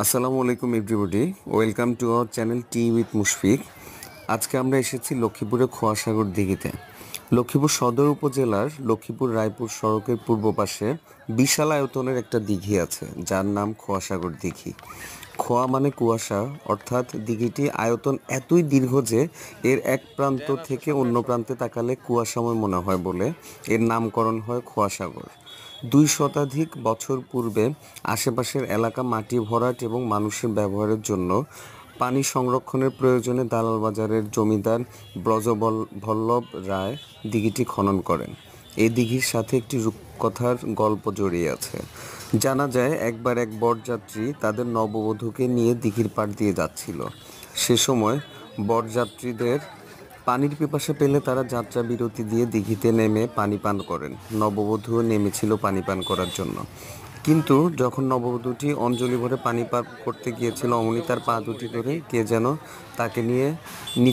আসসালামু আলাইকুম everybody, welcome to our channel T with Mushfiq. আজকে আমরা এসেছি লক্ষ্মীপুরের খোয়াসাগর দিঘিতে। লক্ষ্মীপুর সদর উপজেলার লক্ষ্মীপুর রায়পুর সড়কের পূর্ব পাশে বিশাল আয়তনের একটা দিঘি আছে, যার নাম খোয়াসাগর দিঘি। খোয়া মানে কুয়াশা, অর্থাৎ দিঘিটি আয়তন এতই দীর্ঘ যে এর এক প্রান্ত থেকে অন্য প্রান্তে তাকালে কুয়াশাময় মনে হয় বলে এর নামকরণ হয় খোয়াসাগর। 2 শতাধিক বছর পূর্বে আশেপাশের এলাকা মাটি ভরাট এবং মানুষের ব্যবহারের জন্য পানি সংরক্ষণের প্রয়োজনে দালাল বাজারের জমিদার ব্রজবল্লভ রায় দিঘিটি খনন করেন। এই দিঘির সাথে একটি রূপকথার গল্প জড়িয়ে আছে। জানা যায় একবার এক বরযাত্রী তাদের নববধূকে নিয়ে দিঘির পাড় দিয়ে যাচ্ছিল। সে সময় বরযাত্রীদের পানির পিপাসা পেলে তারা যাত্রা বিরতি দিয়ে দিঘিতে নেমে পানি পান করেন। নববধূও নেমেছিল পানি পান করার জন্য, কিন্তু যখন নববধূটি অঞ্জলি ভরে পানি পান করতে গিয়েছিল, অমনি তার পা দুটি ধরে কে যেন তাকে নিয়ে